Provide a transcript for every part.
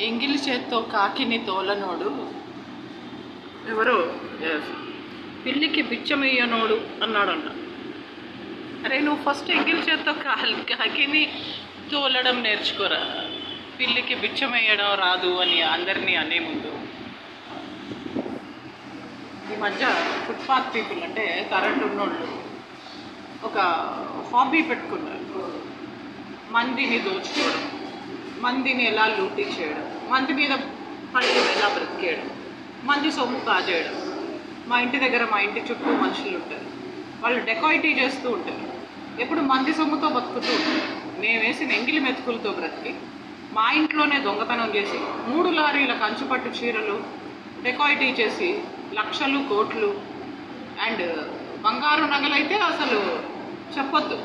ఎంగిలి చేత్తో కాకిని తోలనోడు ఎవరో పిల్లికి బిచ్చమయ్యనోడు అన్నాడంట. అరే నువ్వు ఫస్ట్ ఎంగిలి చేత్తో కాకిని తోలడం నేర్చుకోరా, పిల్లికి బిచ్చమయ్యడం రాదు అని అందరినీ అనే ముందు. ఈ మధ్య ఫుట్పాత్ పీపుల్ అంటే కరెంట్ ఉన్నోళ్ళు ఒక హాబీ పెట్టుకున్నారు. మందిని దోచుకోవడం, మందిని ఎలా లూటీ చేయడం, మంది మీద పడి ఎలా బ్రతికేయడం, మంది సొమ్ము కాజేయడం. మా ఇంటి దగ్గర మా ఇంటి చుట్టూ మనుషులు ఉంటారు, వాళ్ళు డెకాయిటీ చేస్తూ ఉంటారు, ఎప్పుడు మంది సొమ్ముతో బతుకుతూ ఉంటారు. మేము వేసిన ఎంగిలి మెతుకులతో బ్రతికి మా ఇంట్లోనే దొంగతనం చేసి 3 లారీల కంచుపట్టు చీరలు డెకాయిటీ చేసి లక్షలు కోట్లు అండ్ బంగారు నగలైతే అసలు చెప్పొద్దు.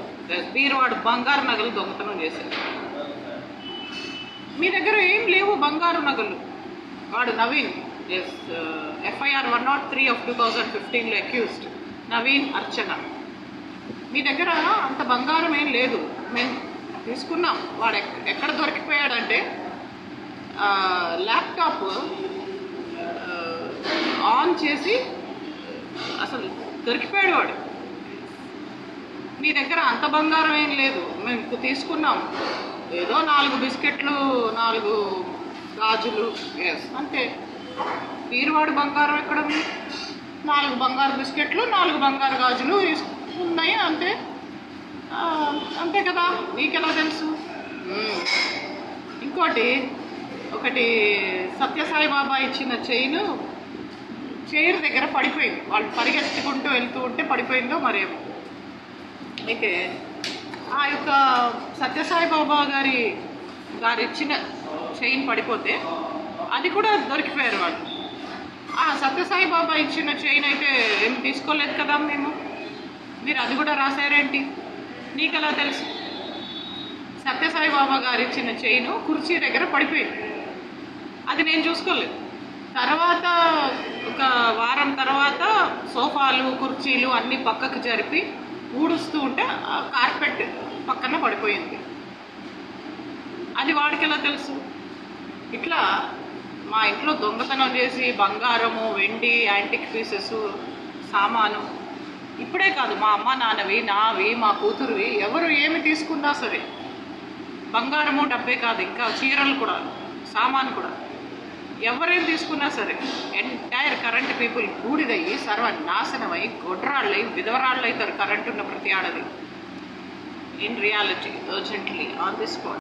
బీరువాడు బంగారు నగలు దొంగతనం చేశారు. మీ దగ్గర ఏం లేవు బంగారు నగలు. వాడు నవీన్ FIR 103 of 2015లో అక్యూజ్డ్ నవీన్ అర్చన. మీ దగ్గర అంత బంగారం ఏం లేదు, మేము తీసుకున్నాం. వాడు ఎక్కడ దొరికిపోయాడంటే ల్యాప్టాప్ ఆన్ చేసి అసలు దొరికిపోయాడు వాడు. మీ దగ్గర అంత బంగారం ఏం లేదు, మేము తీసుకున్నాం. ఏదో 4 బిస్కెట్లు, 4 గాజులు, అంతే. బీరువాడు బంగారం ఎక్కడ ఉంది? 4 బంగారు బిస్కెట్లు, 4 బంగారు గాజులు ఉన్నాయి, అంతే. అంతే కదా, నీకెలా తెలుసు? ఒకటి సత్యసాయి బాబా ఇచ్చిన చైర్ దగ్గర పడిపోయింది. వాళ్ళు పరిగెత్తుకుంటూ వెళ్తూ ఉంటే పడిపోయిందో మరేమో. అయితే ఆ యొక్క సత్యసాయి బాబా గారు ఇచ్చిన చైన్ పడిపోతే అది కూడా దొరికిపోయారు వాళ్ళు. ఆ సత్యసాయి బాబా ఇచ్చిన చైన్ అయితే ఏం తీసుకోలేదు కదా మీరు అది కూడా రాశారేంటి? నీకెలా తెలుసు? సత్యసాయి బాబా గారు ఇచ్చిన చైను కుర్చీ దగ్గర పడిపోయింది, అది నేను చూసుకోలేదు. తర్వాత ఒక వారం తర్వాత సోఫాలు కుర్చీలు అన్నీ పక్కకు జరిపి ఊడుస్తూ ఉంటే కార్పెట్ పక్కన పడిపోయింది. అది వాడికి ఎలా తెలుసు? ఇట్లా మా ఇంట్లో దొంగతనం చేసి బంగారము, వెండి, యాంటిక్ పీసెస్, సామాను, ఇప్పుడే కాదు మా అమ్మ నాన్నవి, నావి, మా కూతురువి, ఎవరు ఏమి తీసుకున్నా సరే, బంగారము డబ్బే కాదు, ఇంకా చీరలు కూడా, సామాను కూడా, ఎవరేం తీసుకున్నా సరే ఎంటైర్ కరెంట్ పీపుల్ బూడిదయ్యి సర్వనాశనమై గొడ్రాళ్ళై విధవరాళ్ళు అవుతారు కరెంట్ ఉన్న ప్రతి ఆడది. In reality, urgently on the spot.